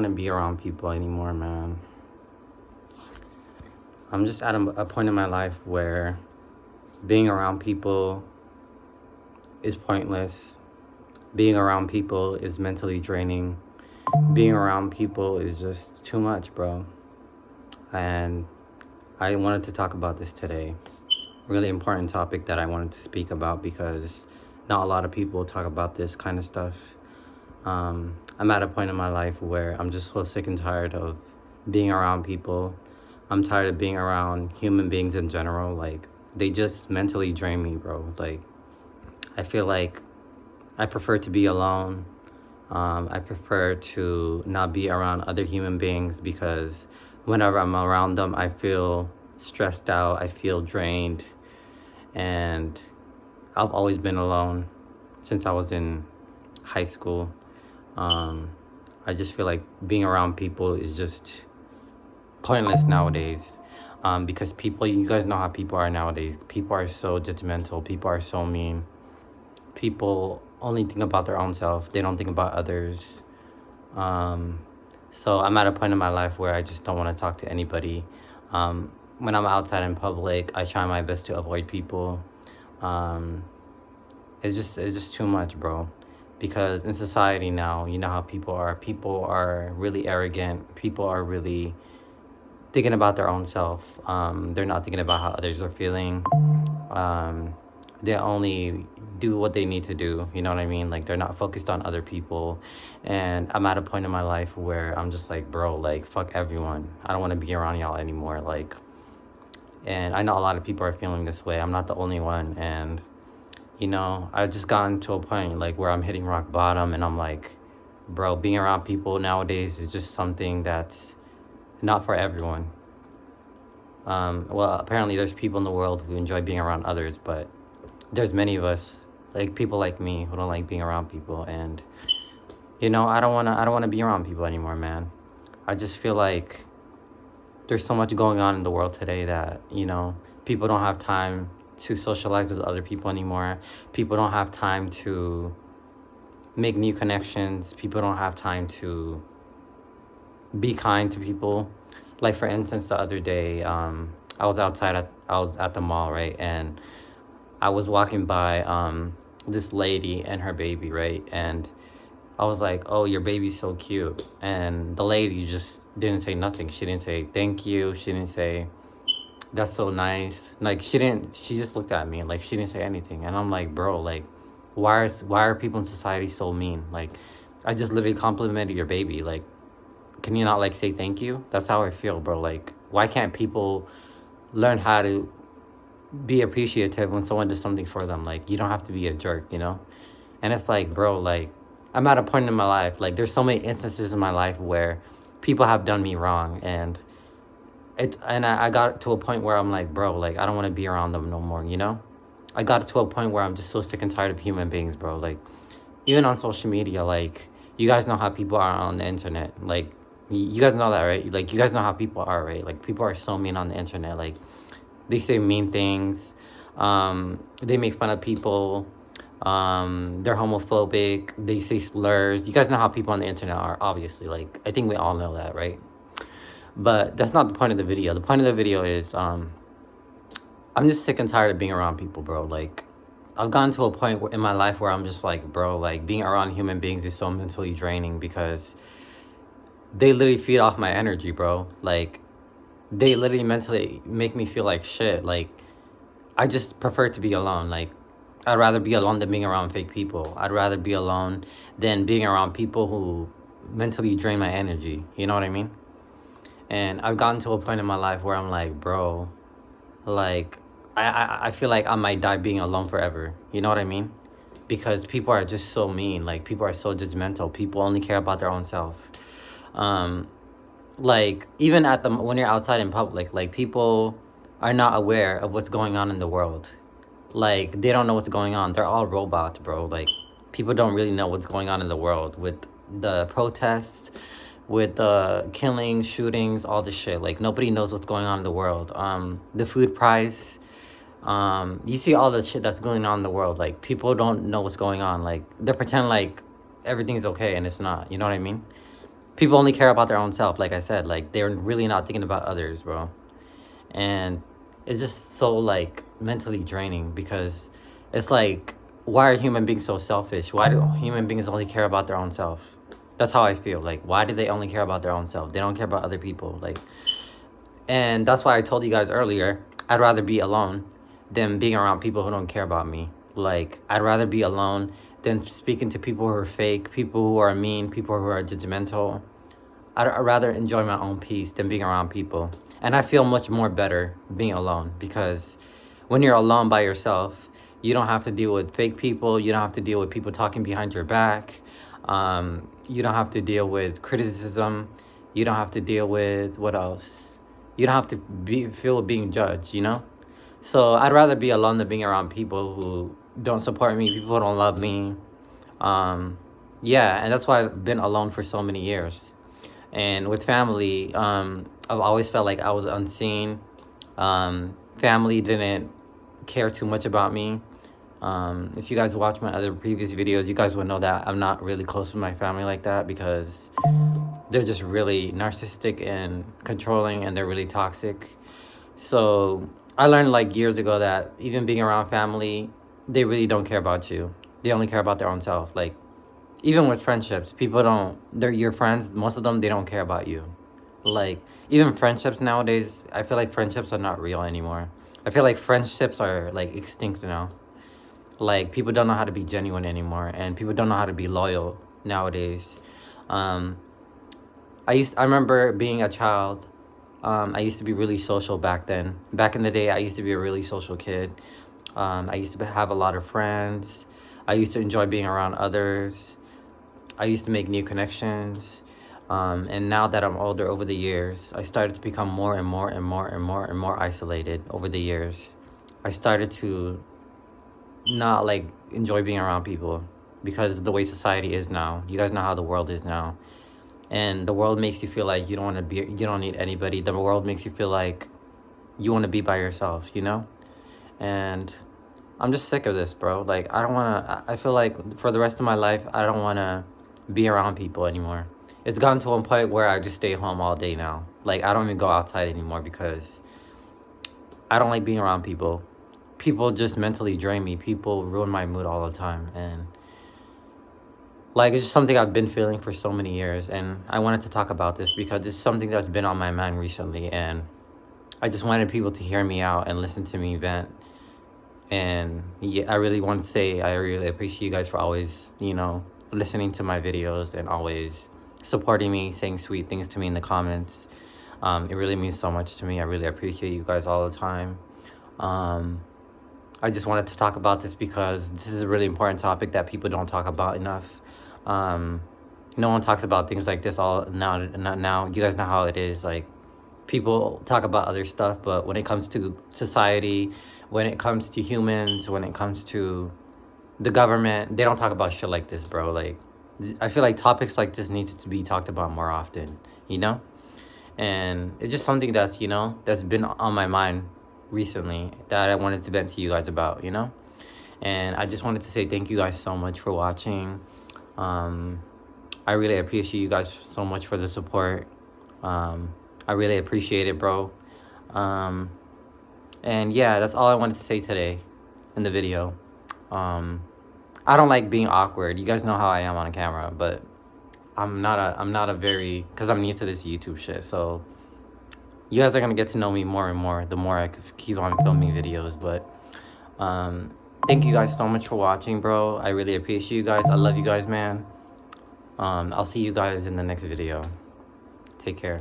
Want to be around people anymore, man. I'm just at a point in my life where being around people is pointless. Being around people is mentally draining. Being around people is just too much, bro. And I wanted to talk about this today. Really important topic that I wanted to speak about because not a lot of people talk about this kind of stuff. I'm at a point in my life where I'm just so sick and tired of being around people. I'm tired of being around human beings in general. Like, they just mentally drain me, bro. Like, I feel like I prefer to be alone. I prefer to not be around other human beings because whenever I'm around them, I feel stressed out, I feel drained, and I've always been alone since I was in high school. I just feel like being around people is just pointless nowadays. Because people, you guys know how people are nowadays. People are so judgmental. People are so mean. People only think about their own self. They don't think about others. So I'm at a point in my life where I just don't want to talk to anybody. When I'm outside in public, I try my best to avoid people. Um, it's just too much, bro. Because in society now, you know how people are. People are really arrogant. People are really thinking about their own self. They're not thinking about how others are feeling. Um, they only do what they need to do. You know what I mean? Like, they're not focused on other people. And I'm at a point in my life where I'm just like, bro, like, fuck everyone. I don't want to be around y'all anymore. Like, and I know a lot of people are feeling this way. I'm not the only one. And I've just gotten to a point like where I'm hitting rock bottom, and I'm like, bro, being around people nowadays is just something that's not for everyone. Well, apparently there's people in the world who enjoy being around others, but there's many of us, like people like me, who don't like being around people. And I don't wanna be around people anymore, man. I just feel like there's so much going on in the world today that people don't have time to socialize with other people anymore. People don't have time to make new connections. People don't have time to be kind to people. Like, for instance, the other day, I was at the mall, right? And I was walking by this lady and her baby, right? And I was like, oh, your baby's so cute. And the lady just didn't say nothing. She didn't say thank you. She didn't say that's so nice. Like, she just looked at me, like, she didn't say anything. And I'm like, bro, like, why are people in society so mean? Like, I just literally complimented your baby. Like, can you not, like, say thank you? That's how I feel, bro. Like, why can't people learn how to be appreciative when someone does something for them? Like, you don't have to be a jerk. And it's like, bro, like, I'm at a point in my life, like, there's so many instances in my life where people have done me wrong, and I got to a point where I'm like, bro, like, I don't want to be around them no more. I got to a point where I'm just so sick and tired of human beings, bro. Like, even on social media, like, you guys know how people are on the internet. Like, you guys know that, right? Like, you guys know how people are, right? Like, people are so mean on the internet. Like, they say mean things. They make fun of people. They're homophobic. They say slurs. You guys know how people on the internet are, obviously. Like, I think we all know that, right? But that's not the point of the video. The point of the video is I'm just sick and tired of being around people, bro. Like, I've gotten to a point in my life where I'm just like, bro, like, being around human beings is so mentally draining because they literally feed off my energy, bro. Like, they literally mentally make me feel like shit. Like, I just prefer to be alone. Like, I'd rather be alone than being around fake people. I'd rather be alone than being around people who mentally drain my energy. You know what I mean? And I've gotten to a point in my life where I'm like, bro, like, I feel like I might die being alone forever. You know what I mean? Because people are just so mean. Like, people are so judgmental. People only care about their own self. Like, even when you're outside in public, like, people are not aware of what's going on in the world. Like, they don't know what's going on. They're all robots, bro. Like, people don't really know what's going on in the world with the protests, with the killings, shootings, all this shit. Like, nobody knows what's going on in the world. The food price, you see all the shit that's going on in the world. Like, people don't know what's going on. Like, they're pretending like everything's okay and it's not. You know what I mean? People only care about their own self, like I said. Like, they're really not thinking about others, bro. And it's just so, like, mentally draining, because it's like, why are human beings so selfish? Why do human beings only care about their own self? That's how I feel. Like, why do they only care about their own self? They don't care about other people. Like, and that's why I told you guys earlier, I'd rather be alone than being around people who don't care about me. Like, I'd rather be alone than speaking to people who are fake, people who are mean, people who are judgmental. I'd rather enjoy my own peace than being around people. And I feel much more better being alone, because when you're alone by yourself, you don't have to deal with fake people. You don't have to deal with people talking behind your back. You don't have to deal with criticism. You don't have to deal with, what else? You don't have to feel being judged, you know? So I'd rather be alone than being around people who don't support me, people who don't love me. Yeah, and that's why I've been alone for so many years. And with family, I've always felt like I was unseen. Family didn't care too much about me. If you guys watch my other previous videos, you guys would know that I'm not really close with my family like that, because they're just really narcissistic and controlling, and they're really toxic. So I learned like years ago that even being around family, they really don't care about you. They only care about their own self. Like, even with friendships, people don't, they're your friends, most of them, they don't care about you. Like, even friendships nowadays, I feel like friendships are not real anymore. I feel like friendships are like extinct now. Like, people don't know how to be genuine anymore, and people don't know how to be loyal nowadays. I remember being a child. I used to be really social back then. Back in the day, I used to be a really social kid. I used to have a lot of friends. I used to enjoy being around others. I used to make new connections. And now that I'm older, over the years, I started to become more and more and more and more and more isolated over the years. I started to not like enjoy being around people, because of the way society is now. You guys know how the world is now. And the world makes you feel like you don't need anybody. The world makes you feel like you want to be by yourself, you know? And I'm just sick of this, bro. Like, I feel like for the rest of my life, I don't want to be around people anymore. It's gotten to one point where I just stay home all day now. Like, I don't even go outside anymore, because I don't like being around people. People just mentally drain me. People ruin my mood all the time. And like, it's just something I've been feeling for so many years. And I wanted to talk about this because it's something that's been on my mind recently. And I just wanted people to hear me out and listen to me vent. And yeah, I really want to say I really appreciate you guys for always, you know, listening to my videos and always supporting me, saying sweet things to me in the comments. It really means so much to me. I really appreciate you guys all the time. I just wanted to talk about this because this is a really important topic that people don't talk about enough. No one talks about things like this now. You guys know how it is. Like, people talk about other stuff, but when it comes to society, when it comes to humans, when it comes to the government, they don't talk about shit like this, bro. Like, I feel like topics like this need to be talked about more often, you know? And it's just something that's, you know, that's been on my mind recently that I wanted to vent to you guys about, you know? And I just wanted to say thank you guys so much for watching. I really appreciate you guys so much for the support. I really appreciate it, bro. And yeah, that's all I wanted to say today in the video. I don't like being awkward. You guys know how I am on camera, but I'm not a very, because I'm new to this YouTube shit, so you guys are gonna get to know me more and more the more I keep on filming videos. But thank you guys so much for watching, bro. I really appreciate you guys. I love you guys, man. I'll see you guys in the next video. Take care.